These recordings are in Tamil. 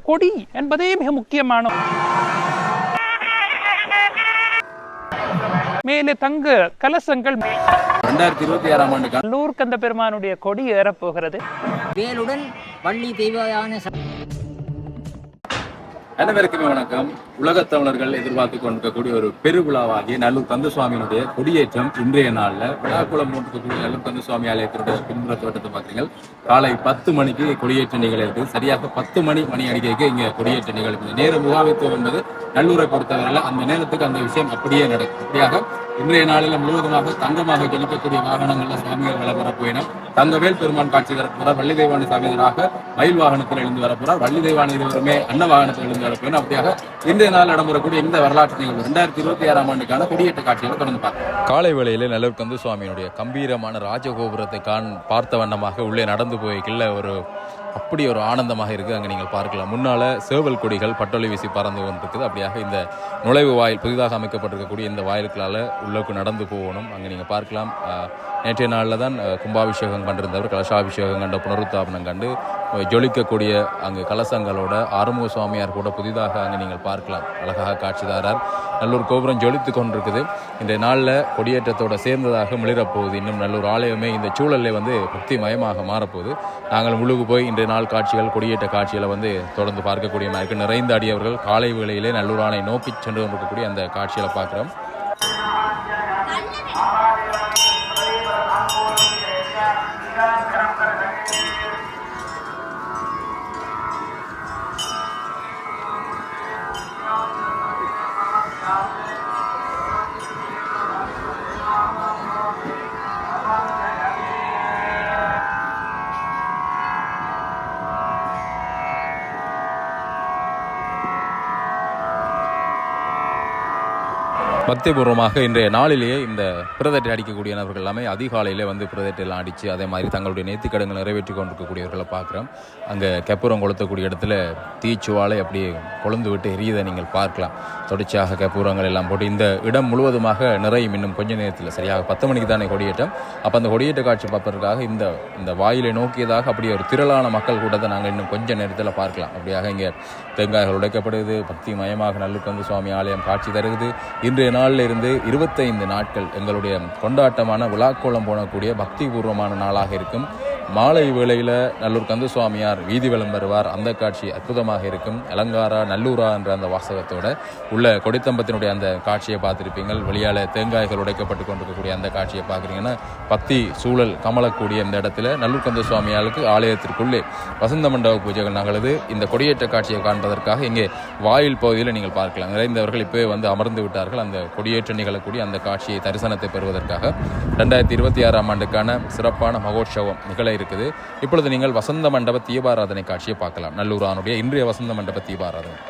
கொடி என்பதே மிக முக்கியமான. மேலே தங்க கலசங்கள். 2026ஆம் ஆண்டு நல்லூர் கந்த பெருமானுடைய கொடி ஏறப்போகிறது. வேலுடன் வள்ளி தெய்வயான. அனைவருக்குமே வணக்கம். உலகத் தமிழர்கள் எதிர்பார்த்து கொண்டிருக்கக்கூடிய ஒரு பெருவிழாவாகிய நல்லூர் கந்தசுவாமியினுடைய கொடியேற்றம் இன்றைய நாள்ல விழாக்குளம் இருக்கக்கூடிய நல்லூர் கந்தசுவாமி ஆலயத்தினுடைய பின்புற தோட்டத்தை பார்த்தீங்கன்னா காலை 10 மணிக்கு கொடியேற்ற நிகழ்வு. சரியாக 10 மணி அடிக்கைக்கு இங்க கொடியேற்ற நிகழ்வு. நேர முகாமைத்துவம் என்பது நல்லூரை பொறுத்தவரையில் அந்த நேரத்துக்கு அந்த விஷயம் அப்படியே நடக்கும். அப்படியாக இன்றைய நாளில் முழுவதுமாக தங்கமாக ஜொலிக்கக்கூடிய வாகனங்கள்ல சுவாமிகள் வளர போயினும் தங்கவேல் பெருமான் காட்சி தரப்போறார். வள்ளி தெய்வானை சாமியராக மயில் வாகனத்தில் எழுந்து வரப்போறார். வள்ளி தெய்வானை இருவருமே அன்ன வாகனத்தில் எழுந்து வரப்போயினும். அப்படியாக இன்றைய நாள் இடம்பெறக்கூடிய இந்த வரலாற்று நிகழ்வு 2026ஆம் ஆண்டுக்கான கொடியேற்ற காட்சிகளை தொடர்ந்து பார்க்கலாம். காலை வேளையிலே நல்லூர் கந்தசுவாமியினுடைய கம்பீரமான ராஜகோபுரத்தை பார்த்த வண்ணமாக உள்ளே நடந்து போய்க்குள்ள அப்படி ஒரு ஆனந்தமாக இருக்குது. அங்கே நீங்கள் பார்க்கலாம். முன்னால் சேவல் கொடிகள் பட்டொலி வீசி பறந்து கொண்டிருக்குது. அப்படியாக இந்த நுழைவு வாயில் புதிதாக அமைக்கப்பட்டிருக்கக்கூடிய இந்த வாயிலுக்களால் உள்ளுக்கு நடந்து போகணும். அங்கே நீங்கள் பார்க்கலாம். நேற்றைய நாளில் தான் கும்பாபிஷேகம் கண்டிருந்தவர் கலசாபிஷேகம் கண்ட புனருத்தாபனம் கண்டு ஜொலிக்கக்கூடிய அங்கு கலசங்களோட ஆறுமுக சுவாமியார் கூட புதிதாக அங்கே நீங்கள் பார்க்கலாம். அழகாக காட்சிதாரார். நல்லூர் கோபுரம் ஜொலித்து கொண்டிருக்குது. இன்றைய நாளில் கொடியேற்றத்தோடு சேர்ந்ததாக மிளிரப்போகுது. இன்னும் நல்லூர் ஆலயமே இந்த சூழலில் பக்தி மயமாக மாறப்போகுது. நாங்கள் முழுகு போய் இன்றைய நாள் காட்சிகள் கொடியேற்ற காட்சிகளை தொடர்ந்து பார்க்கக்கூடிய மாதிரி நிறைந்த அடியவர்கள் காலை வேளையிலே நல்லூர் ஆணை நோக்கி சென்று கொண்டிருக்கக்கூடிய அந்த காட்சிகளை பார்க்குறோம். பக்திபூர்வமாக இன்றைய நாளிலேயே இந்த பிரதட்டை அடிக்கக்கூடிய நபர்கள் எல்லாமே அதிகாலையிலே பிரதட்டையெல்லாம் அடித்து அதே மாதிரி தங்களுடைய நேர்த்திக்கடன்களை நிறைவேற்றி கொண்டிருக்கக்கூடியவர்களை பார்க்குறோம். அங்கே கெப்புரம் கொளுத்தக்கூடிய இடத்துல தீச்சுவாலை அப்படியே கொழுந்து விட்டு எரியதை நீங்கள் பார்க்கலாம். தொடர்ச்சியாக கெப்புரங்கள் எல்லாம் போட்டு இந்த இடம் முழுவதுமாக நிறையும். இன்னும் கொஞ்சம் நேரத்தில் சரியாக 10 மணிக்கு தானே கொடியேற்றம். அப்போ அந்த கொடியேற்ற காட்சி பார்ப்பதற்காக இந்த வாயிலை நோக்கியதாக அப்படியே ஒரு திரளான மக்கள் கூட்டத்தை நாங்கள் இன்னும் கொஞ்சம் நேரத்தில் பார்க்கலாம். அப்படியாக இங்கே தேங்காய்கள் உடைக்கப்படுது. பக்தி மயமாக நல்லூர் கந்தசுவாமி ஆலயம் காட்சி தருகிறது. இன்றைய நாளில் இருந்து 25 நாட்கள் எங்களுடைய கொண்டாட்டமான விழாக்கோளம் போனக்கூடிய பக்தி பூர்வமான நாளாக இருக்கும். மாலை வேளையில் நல்லூர் கந்தசுவாமியார் வீதி வலம் வருவார். அந்த காட்சி அற்புதமாக இருக்கும். அலங்காரா நல்லூரா என்ற அந்த வாசகத்தோட உள்ள கொடித்தம்பத்தினுடைய அந்த காட்சியை பார்த்துருப்பீங்கள். வெளியால் தேங்காய்கள் உடைக்கப்பட்டு கொண்டிருக்கக்கூடிய அந்த காட்சியை பார்க்குறீங்கன்னா பக்தி சூழல் கமலக்கூடிய இந்த இடத்துல நல்லூர் கந்தசுவாமியாருக்கு ஆலயத்திற்குள்ளே வசந்த மண்டப பூஜைகள் நகழுது. இந்த கொடியேற்ற காட்சியை காண்பதற்காக இங்கே வாயில் பகுதியில் நீங்கள் பார்க்கலாம். நிறைந்தவர்கள் இப்போவே அமர்ந்து விட்டார்கள். அந்த கொடியேற்ற நிகழக்கூடிய அந்த காட்சியை தரிசனத்தை பெறுவதற்காக 2026ஆம் ஆண்டுக்கான சிறப்பான மகோற்சவம் நிகழ இருக்குது. இப்பொழுது நீங்கள் வசந்த மண்டப தீபாராதனை காட்சியை பார்க்கலாம். நல்லூரானுடைய இன்றைய வசந்த மண்டப தீபாராதனை.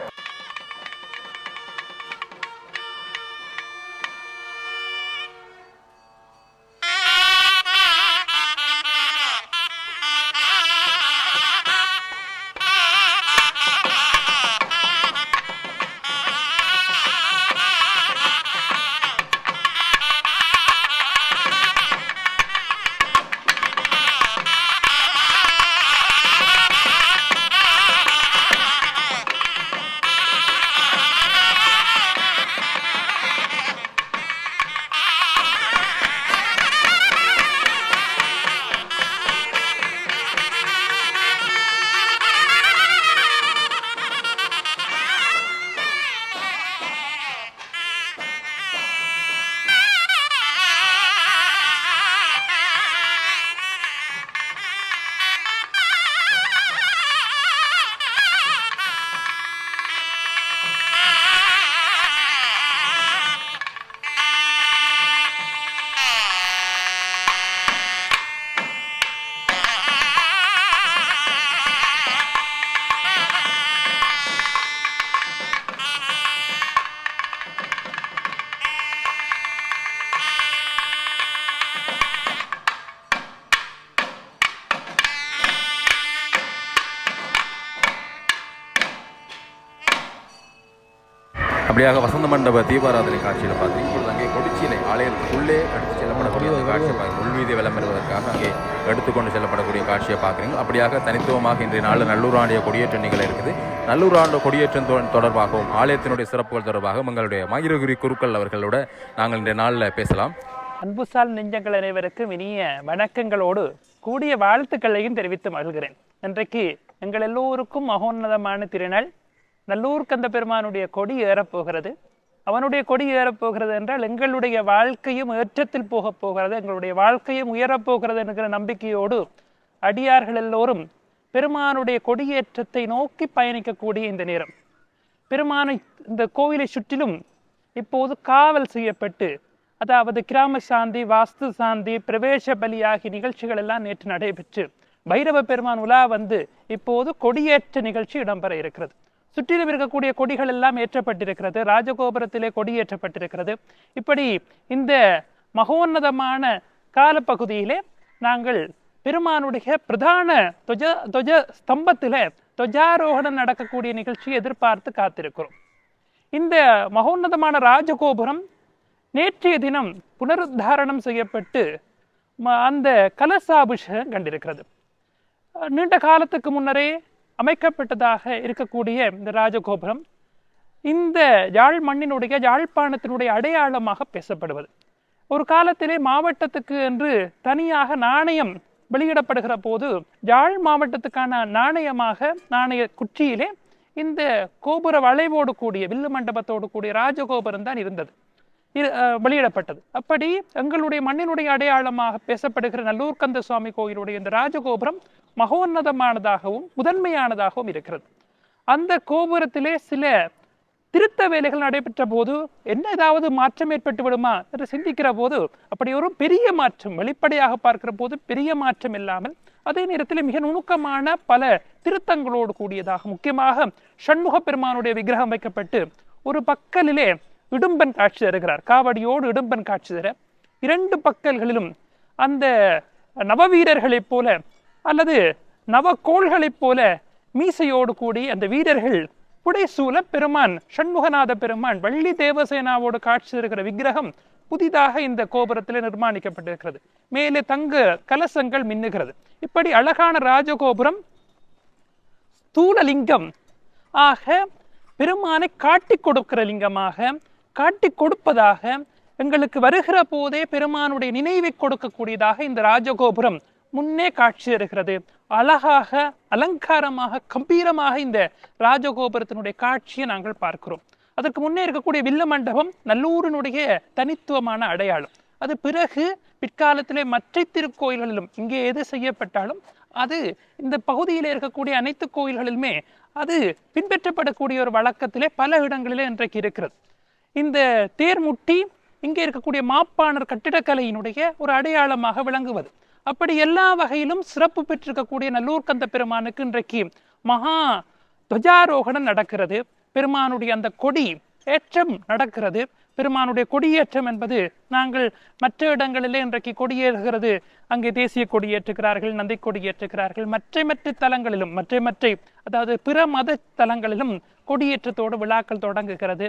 அப்படியாக வசந்த மண்டப தீபாராதனை காட்சியில் பார்த்தீங்க இப்பொழுது அங்கே கொடிச்சீலை ஆலயத்துக்குள்ளே எடுத்து செல்லப்படக்கூடிய அந்த காட்சியை பார்க்குறீங்க. உள்வீதி வலம் பெறுவதற்காக அங்கே எடுத்துக்கொண்டு செல்லப்படக்கூடிய காட்சியை பார்க்குறீங்க. அப்படியாக தனித்துவமாக இன்றைய நாளில் நல்லூராண்டிய கொடியேற்ற நிகழ்ச்சி இருக்குது. நல்லூராண்டு கொடியேற்றம் தொடர்பாகவும் ஆலயத்தினுடைய சிறப்புகள் தொடர்பாகவும் எங்களுடைய மயூரகிரி குருக்கள் அவர்களோட நாங்கள் இன்றைய நாளில் பேசலாம். அன்புசால் நெஞ்சங்கள் அனைவருக்கும் இனிய வணக்கங்களோடு கூடிய வாழ்த்துக்களையும் தெரிவித்து மகிழ்கிறேன். இன்றைக்கு எங்கள் எல்லோருக்கும் மகோன்னதமான திருநாள். நல்லூர் கந்த பெருமானுடைய கொடி ஏறப்போகிறது. அவனுடைய கொடி ஏறப்போகிறது என்றால் எங்களுடைய வாழ்க்கையும் ஏற்றத்தில் போகப் போகிறது, எங்களுடைய வாழ்க்கையும் உயரப்போகிறது என்கிற நம்பிக்கையோடு அடியார்கள் எல்லோரும் பெருமானுடைய கொடியேற்றத்தை நோக்கி பயணிக்கக்கூடிய இந்த நேரம். பெருமானை இந்த கோவிலை சுற்றிலும் இப்போது காவல் செய்யப்பட்டு, அதாவது கிராம சாந்தி, வாஸ்து சாந்தி, பிரவேச பலி ஆகிய நிகழ்ச்சிகள் எல்லாம் நேற்று நடைபெற்று பைரவ பெருமான் உலா வந்து இப்போது கொடியேற்ற நிகழ்ச்சி இடம்பெற இருக்கிறது. சுற்றிலும் இருக்கக்கூடிய கொடிகள் எல்லாம் ஏற்றப்பட்டிருக்கிறது. ராஜகோபுரத்திலே கொடியேற்றப்பட்டிருக்கிறது. இப்படி இந்த மகோன்னதமான காலப்பகுதியிலே நாங்கள் பெருமானுடைய பிரதான துவஜ ஸ்தம்பத்தில துவஜாரோகணம் நடக்கக்கூடிய நிகழ்ச்சியை எதிர்பார்த்து காத்திருக்கிறோம். இந்த மகோன்னதமான ராஜகோபுரம் நேற்றைய தினம் புனருத்தாரணம் செய்யப்பட்டு அந்த கலசாபிஷேகம் கண்டிருக்கிறது. நீண்ட காலத்துக்கு முன்னரே அமைக்கப்பட்டதாக இருக்கக்கூடிய இந்த ராஜகோபுரம் இந்த யாழ் மண்ணினுடைய யாழ்ப்பாணத்தினுடைய அடையாளமாக பேசப்படுவது. ஒரு காலத்திலே மாவட்டத்துக்கு என்று தனியாக நாணயம் வெளியிடப்படுகிற போது யாழ் மாவட்டத்துக்கான நாணயமாக நாணய குச்சியிலே இந்த கோபுர வளைவோடு கூடிய வில்லு மண்டபத்தோடு கூடிய ராஜகோபுரம் தான் இருந்தது, வெளியிடப்பட்டது. அப்படி எங்களுடைய மண்ணினுடைய அடையாளமாக பேசப்படுகிற நல்லூர் கந்த சுவாமி கோயிலுடைய இந்த ராஜகோபுரம் மகோன்னதமானதாகவும் முதன்மையானதாகவும் இருக்கிறது. அந்த கோபுரத்திலே சில திருத்த வேலைகள் நடைபெற்ற போது என்ன ஏதாவது மாற்றம் ஏற்பட்டு விடுமா என்று சிந்திக்கிற போது அப்படி ஒரு பெரிய மாற்றம் வெளிப்படையாக பார்க்கிற போது பெரிய மாற்றம் இல்லாமல் அதே நேரத்தில் மிக நுணுக்கமான பல திருத்தங்களோடு கூடியதாக, முக்கியமாக சண்முக பெருமானுடைய விக்கிரகம் வைக்கப்பட்டு ஒரு பக்கலிலே இடும்பன் காட்சி தருகிறார். காவடியோடு இடும்பன் காட்சி தர இரண்டு பக்கல்களிலும் அந்த நவவீரர்களைப் போல அல்லது நவக்கோள்களைப் போல மீசையோடு கூடி அந்த வீரர்கள் புடைசூல பெருமான் சண்முகநாத பெருமான் வள்ளி தேவசேனாவோடு காட்சி தருகிற விக்கிரகம் புதிதாக இந்த கோபுரத்தில் நிர்மாணிக்கப்பட்டிருக்கிறது. மேலே தங்க கலசங்கள் மின்னுகிறது. இப்படி அழகான ராஜகோபுரம் ஸ்தூலலிங்கம் ஆக பெருமானை காட்டி கொடுக்கிற லிங்கமாக காட்டி கொடுப்பதாக எங்களுக்கு வருகிற போதே பெருமானுடைய நினைவை கொடுக்கக்கூடியதாக இந்த ராஜகோபுரம் முன்னே காட்சி தருகிறது. அழகாக அலங்காரமாக கம்பீரமாக இந்த ராஜகோபுரத்தினுடைய காட்சியை நாங்கள் பார்க்கிறோம். அதற்கு முன்னே இருக்கக்கூடிய வில்ல மண்டபம் நல்லூரினுடைய தனித்துவமான அடையாளம். அது பிறகு பிற்காலத்திலே மற்ற திருக்கோயில்களிலும் இங்கே எது செய்யப்பட்டாலும் அது இந்த பகுதியில் இருக்கக்கூடிய அனைத்து கோயில்களிலுமே அது பின்பற்றப்படக்கூடிய ஒரு வழக்கத்திலே பல இடங்களிலே இன்றைக்கு இருக்கிறது. இந்த தேர்முட்டி இங்கே இருக்கக்கூடிய மாப்பாணர் கட்டிடக்கலையினுடைய ஒரு அடையாளமாக விளங்குவது. அப்படி எல்லா வகையிலும் சிறப்பு பெற்றிருக்கக்கூடிய நல்லூர் கந்த பெருமானுக்கு இன்றைக்கு மகா துவஜாரோகணம் நடக்கிறது. பெருமானுடைய அந்த கொடி ஏற்றம் நடக்கிறது. பெருமானுடைய கொடியேற்றம் என்பது நாங்கள் மற்ற இடங்களிலே இன்றைக்கு கொடியேறுகிறது. அங்கே தேசிய கொடியேற்றுகிறார்கள், நந்தி கொடியேற்றுகிறார்கள். மற்ற தலங்களிலும் மற்ற அதாவது பிற மத தலங்களிலும் கொடியேற்றத்தோடு விழாக்கள் தொடங்குகிறது.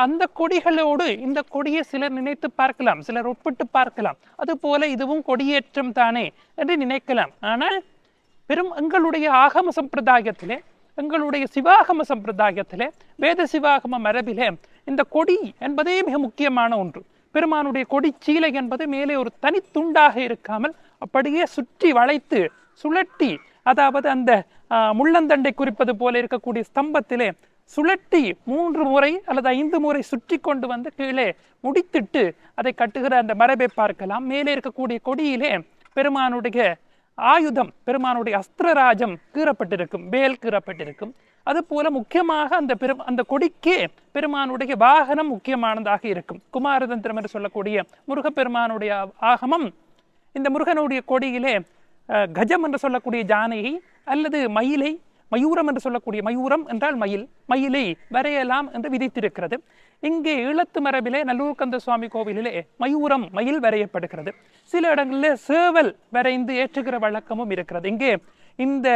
அந்த கொடிகளோடு இந்த கொடியை சிலர் நினைத்து பார்க்கலாம், சிலர் ஒப்பிட்டு பார்க்கலாம். அதுபோல இதுவும் கொடியேற்றம் தானே என்று நினைக்கலாம். ஆனால் எங்களுடைய ஆகம சம்பிரதாயத்திலே, எங்களுடைய சிவாகம சம்பிரதாயத்திலே, வேத சிவாகம மரபிலே இந்த கொடி என்பதே மிக முக்கியமான ஒன்று. பெருமானுடைய கொடி சீலை என்பது மேலே ஒரு தனித்துண்டாக இருக்காமல் அப்படியே சுற்றி வளைத்து சுழட்டி, அதாவது அந்த முள்ளந்தண்டை குறிப்பது போல இருக்கக்கூடிய ஸ்தம்பத்திலே சுழட்டி 3 முறை அல்லது 5 முறை சுற்றி கொண்டு வந்து கீழே முடித்திட்டு அதை கட்டுகிற அந்த மரபை பார்க்கலாம். மேலே இருக்கக்கூடிய கொடியிலே பெருமானுடைய ஆயுதம், பெருமானுடைய அஸ்திரராஜம் கீறப்பட்டிருக்கும், வேல் கீறப்பட்டிருக்கும். அதுபோல முக்கியமாக அந்த கொடிக்கே பெருமானுடைய வாகனம் முக்கியமானதாக இருக்கும். குமாரதந்திரம் என்று சொல்லக்கூடிய முருகப்பெருமானுடைய ஆகமம் இந்த முருகனுடைய கொடியிலே கஜம் என்று சொல்லக்கூடிய ஜானையை அல்லது மயிலை, மயூரம் என்று சொல்லக்கூடிய, மயூரம் என்றால் மயிலை வரையலாம் என்று விதித்திருக்கிறது. இங்கே ஈழத்து மரபிலே நல்லூர் கந்த சுவாமி கோவிலிலே மயில் வரையப்படுகிறது. சில இடங்களில் சேவல் வரைந்து ஏற்றுகிற வழக்கமும் இருக்கிறது. இங்கே இந்த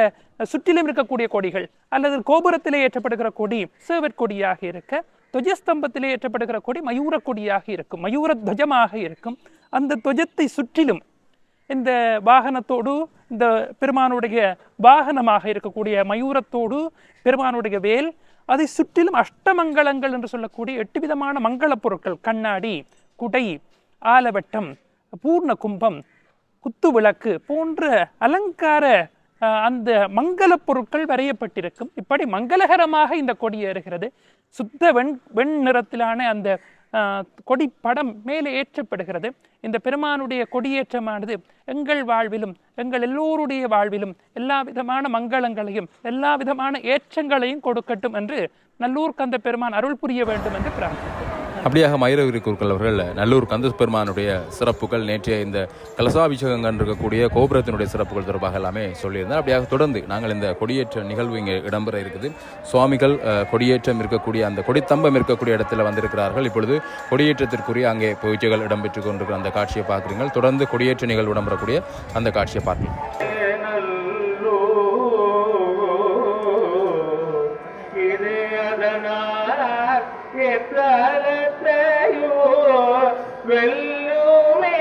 சுற்றிலும் இருக்கக்கூடிய கொடிகள் அல்லது கோபுரத்திலே ஏற்றப்படுகிற கொடி சேவற் கொடியாக இருக்க, துவஜஸ்தம்பத்திலே ஏற்றப்படுகிற கொடி மயூர கொடியாக இருக்கும், மயூர துவஜமாக இருக்கும். அந்த துவஜத்தை சுற்றிலும் இந்த வாகனத்தோடு, இந்த பெருமானுடைய வாகனமாக இருக்கக்கூடிய மயூரத்தோடு பெருமானுடைய வேல், அதை சுற்றிலும் அஷ்டமங்கலங்கள் என்று சொல்லக்கூடிய 8 விதமான மங்கள பொருட்கள், கண்ணாடி, குடை, ஆலவட்டம், பூர்ண கும்பம், குத்து விளக்கு போன்ற அலங்கார அந்த மங்கள பொருட்கள் வரையப்பட்டிருக்கும். இப்படி மங்களகரமாக இந்த கொடி ஏறுகிறது. சுத்த வெண் நிறத்திலான அந்த கொடி படம் மேலே ஏற்றப்படுகிறது. இந்த பெருமானுடைய கொடியேற்றமானது எங்கள் வாழ்விலும், எங்கள் எல்லோருடைய வாழ்விலும் எல்லா விதமான மங்களங்களையும் எல்லா விதமான ஏற்றங்களையும் கொடுக்கட்டும் என்று நல்லூர் கந்த பெருமான் அருள் புரிய வேண்டும் என்று பிரார்த்திக்கிறேன். அப்படியாக மயிரவீரி குருக்கள் அவர்கள் நல்லூர் கந்த பெருமானுடைய சிறப்புகள், நேற்றைய இந்த கலசாபிஷேகங்கள் இருக்கக்கூடிய கோபுரத்தினுடைய சிறப்புகள் தொடர்பாக எல்லாமே சொல்லியிருந்தார். அப்படியாக தொடர்ந்து நாங்கள் இந்த கொடியேற்ற நிகழ்வு இங்கே இடம்பெற இருக்குது. சுவாமிகள் கொடியேற்றம் இருக்கக்கூடிய அந்த கொடித்தம்பம் இருக்கக்கூடிய இடத்துல வந்திருக்கிறார்கள். இப்பொழுது கொடியேற்றத்திற்குரிய அங்கே பூஜைகள் இடம்பெற்றுக் கொண்டிருக்கிற அந்த காட்சியை பார்க்குறீர்கள். தொடர்ந்து கொடியேற்ற நிகழ்வு இடம்பெறக்கூடிய அந்த காட்சியை பார்க்கலாம். வெல்லுமே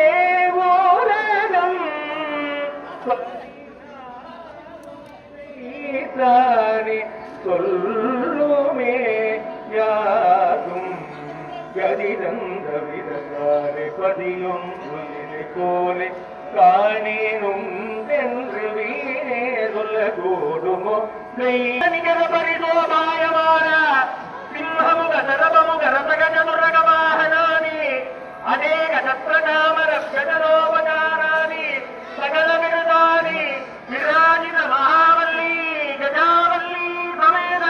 ஓரணம் சொல்லுமே யாரும் கதிரந்த விதகாரை பதியும் கோலை காணேனும் என்று வீணே சொல்ல கூடுமோ நிகர பரிதோபாயமான சிம்மமுக சரபமுக ரசகஜதுரகவாகனானி அநேக சத்ரகாமரப்யஜனோபகாராணி சகல விருதானி விராஜித மகாவல்லி கஜாவல்லி சமேத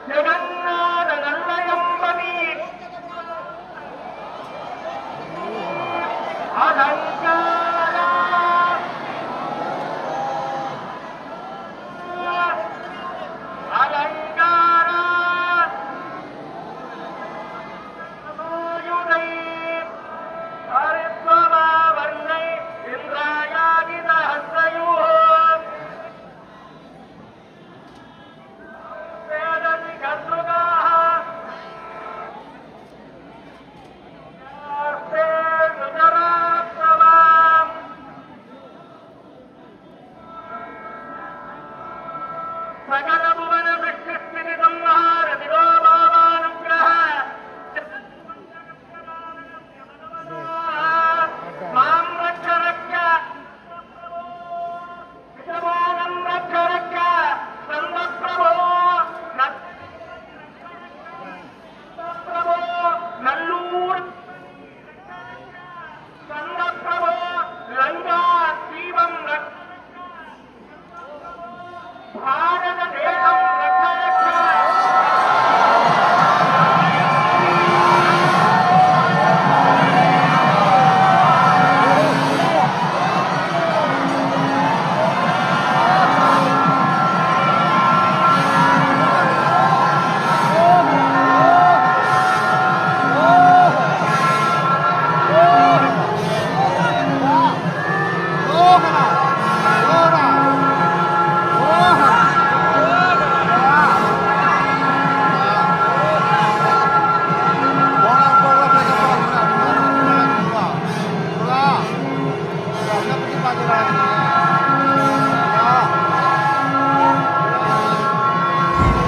ஜெகநாத நல்லயம்பதி அலங்காரா அலங்காரா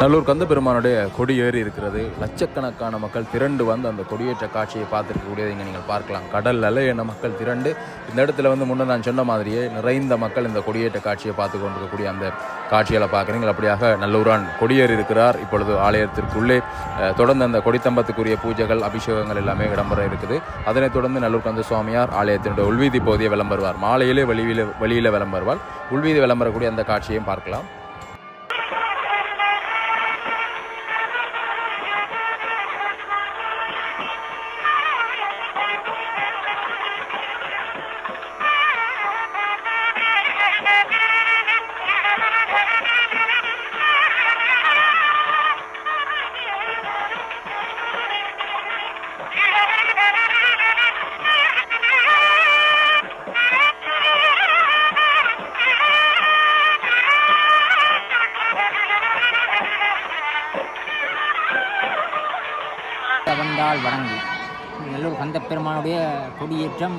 நல்லூர் கந்த பெருமானுடைய கொடி ஏறி இருக்கிறது. லட்சக்கணக்கான மக்கள் திரண்டு வந்து அந்த கொடியேற்ற காட்சியை பார்த்துருக்கக்கூடியது இங்கே நீங்கள் பார்க்கலாம். கடல் அலை என மக்கள் திரண்டு இந்த இடத்துல வந்து முன்னே நான் சொன்ன மாதிரியே நிறைந்த மக்கள் இந்த கொடியேற்ற காட்சியை பார்த்து கொண்டிருக்கக்கூடிய அந்த காட்சிகளை பார்க்குறீங்க. அப்படியாக நல்லூரான் கொடியேறி இருக்கிறார். இப்பொழுது ஆலயத்திற்குள்ளே தொடர்ந்து அந்த கொடித்தம்பத்துக்குரிய பூஜைகள், அபிஷேகங்கள் எல்லாமே இடம்பெற இருக்குது. அதனைத் தொடர்ந்து நல்லூர் கந்த சுவாமியார் ஆலயத்தினுடைய உள்வீதி பகுதியை விளம்பருவார். மாலையிலே வெளியில் விளம்பருவார். உள்வீதி விளம்பரக்கூடிய அந்த காட்சியையும் பார்க்கலாம். மலர்களால் வணங்கி நல்லூர் கந்தப்பெருமானுடைய கொடியேற்றம்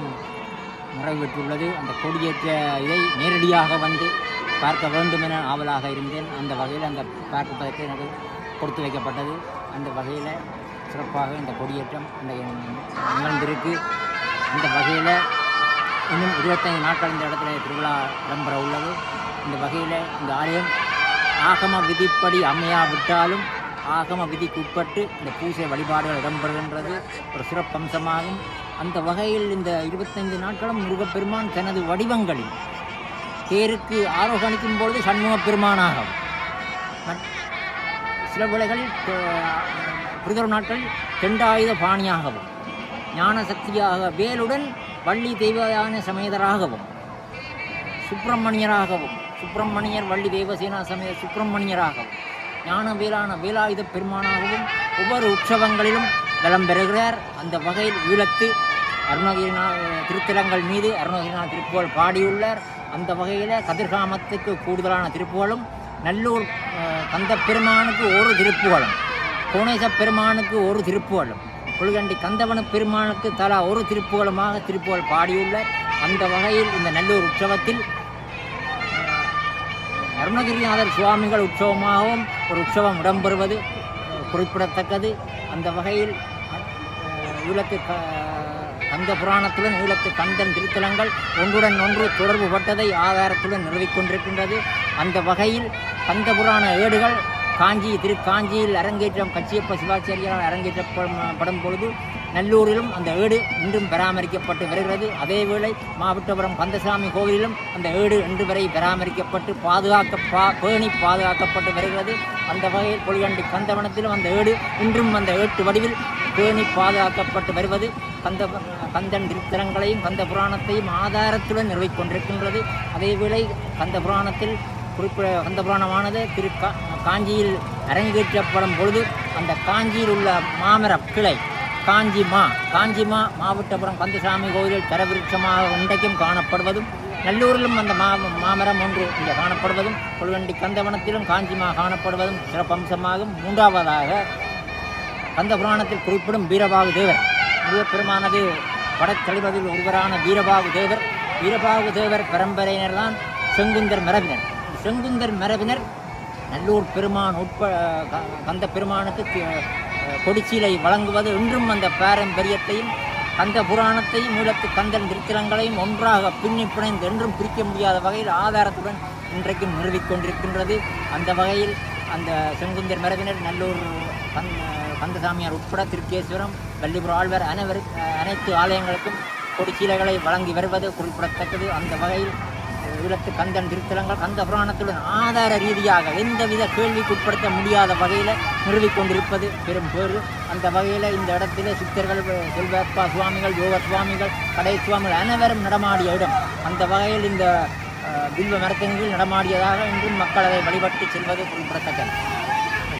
நிறைவேற்றுள்ளது. அந்த கொடியேற்ற இதை நேரடியாக வந்து பார்க்க வேண்டும் என ஆவலாக இருந்தேன். அந்த வகையில் அந்த பார்ப்பதற்கு எனக்கு கொடுத்து வைக்கப்பட்டது. அந்த வகையில் சிறப்பாக இந்த கொடியேற்றம் நிகழ்ந்திருக்கு. அந்த வகையில் இன்னும் 25 நாட்கள் இந்த இடத்துல திருவிழா இடம்பெற உள்ளது. இந்த வகையில் இந்த ஆலயம் ஆகம விதிப்படி அமையாவிட்டாலும் ஆகம விதிக்கு உட்பட்டு இந்த பூஜை வழிபாடுகள் இடம்பெறுகின்றது. ஒரு சிறப்பம்சமாகும். அந்த வகையில் இந்த 25 நாட்களும் முருகப்பெருமான் தனது வடிவங்களில் தேருக்கு ஆரோகணிக்கும் பொழுது சண்முகப் பெருமானாகவும், சில வேளைகளில் புரிதொரு நாட்கள் தெண்டாயுத பாணியாகவும், ஞான சக்தியாக வேலுடன் வள்ளி தெய்வயான சமேதராகவும், சுப்பிரமணியர் வள்ளி தெய்வசேனா சமேத சுப்பிரமணியராகவும், ஞான வேலான வேலாயுத பெருமானாகவும் ஒவ்வொரு உற்சவங்களிலும் வலம் பெறுகிறார். அந்த வகையில் ஈழத்து அருணகிரிநாத திருத்தலங்கள் மீது அருணகிரிநாத திருப்புகழ் பாடியுள்ளார். அந்த வகையில் கதிர்காமத்துக்கு கூடுதலான திருப்புகழும், நல்லூர் கந்த பெருமானுக்கு ஒரு திருப்புகழும், கோணேச பெருமானுக்கு ஒரு திருப்புகழும், கொள்கண்டி கந்தவன பெருமானுக்கு தலா ஒரு திருப்புகழுமாக திருப்புகழ் பாடியுள்ளார். அந்த வகையில் இந்த நல்லூர் உற்சவத்தில் அருணகிரிநாதர் சுவாமிகள் உற்சவமாகவும் ஒரு உற்சவம் இடம்பெறுவது குறிப்பிடத்தக்கது. அந்த வகையில் ஈழத்து கந்த புராணத்துடன் ஈழத்து கந்தன் திருத்தலங்கள் ஒன்றுடன் ஒன்று தொடர்பு பட்டதை ஆதாரத்துடன் நிறுவிக்கொண்டிருக்கின்றது. அந்த வகையில் கந்த புராண ஏடுகள் காஞ்சியில் அரங்கேற்றம் கச்சியப்ப சிவாச்சாரியால் அரங்கேற்றப்படும் பொழுது நல்லூரிலும் அந்த ஏடு இன்றும் பராமரிக்கப்பட்டு வருகிறது. அதேவேளை மாவட்டபுரம் கந்தசாமி கோவிலிலும் அந்த ஏடு இன்று வரை பராமரிக்கப்பட்டு பேணி பாதுகாக்கப்பட்டு வருகிறது. அந்த வகையில் கொள்கண்டி கந்தவனத்திலும் அந்த ஏடு இன்றும் அந்த ஏட்டு வடிவில் பேணி பாதுகாக்கப்பட்டு வருவது கந்தன் திருத்தலங்களையும் கந்த புராணத்தையும் ஆதாரத்துடன் நிறுவிக்கொண்டிருக்கின்றது. அதேவேளை கந்த புராணத்தில் கந்த புராணமானது காஞ்சியில் அரங்கேற்றப்படும் பொழுது அந்த காஞ்சியில் உள்ள மாமர கிளை காஞ்சிமா மாவட்டபுரம் கந்தசாமி கோயிலில் தரவிருட்சமாக இன்றைக்கும் காணப்படுவதும், நல்லூரிலும் அந்த மாமரம் ஒன்று இங்கே காணப்படுவதும், கொள்கண்டி கந்தவனத்திலும் காஞ்சிமா காணப்படுவதும் சிறப்பம்சமாகும். மூன்றாவதாக கந்த புராணத்தில் குறிப்பிடும் வீரபாகு தேவர் முருகப்பெருமானது படத்தெளிவதில் ஒருவரான வீரபாகு தேவர் பரம்பரையினர் தான் செங்குந்தர் மரபினர் நல்லூர் பெருமான் கந்த பெருமானுக்கு கொடிச்சீலை வழங்குவது இன்றும் அந்த பாரம்பரியத்தையும் கந்த புராணத்தையும் ஈழத்து கந்தன் திருத்தலங்களையும் ஒன்றாக பின்னி பிணைந்து என்றும் பிரிக்க முடியாத வகையில் ஆதாரத்துடன் இன்றைக்கும் நிறுவிக்கொண்டிருக்கின்றது. அந்த வகையில் அந்த செங்குந்தர் மரபினர் நல்லூர் கந்தசாமியார் உட்பட திருக்கேஸ்வரம் வள்ளிபுர ஆழ்வார் அனைத்து ஆலயங்களுக்கும் கொடிச்சீலைகளை வழங்கி வருவது குறிப்பிடத்தக்கது. அந்த வகையில் ஈழத்து கந்தன் திருத்தலங்கள் கந்த புராணத்துடன் ஆதார ரீதியாக எந்தவித கேள்விக்குட்படுத்த முடியாத வகையில் நிறுவிக்கொண்டிருப்பது பெரும் பேறு. அந்த வகையில் இந்த இடத்துல சித்தர்கள், செல்வப்பா சுவாமிகள், யோக சுவாமிகள், கடை சுவாமிகள் அனைவரும் நடமாடிய இடம். அந்த வகையில் இந்த பில்வ மரத்தங்கில் நடமாடியதாக இன்றும் மக்கள் அதை வழிபட்டு செல்வது குறிப்பிடத்தக்கது.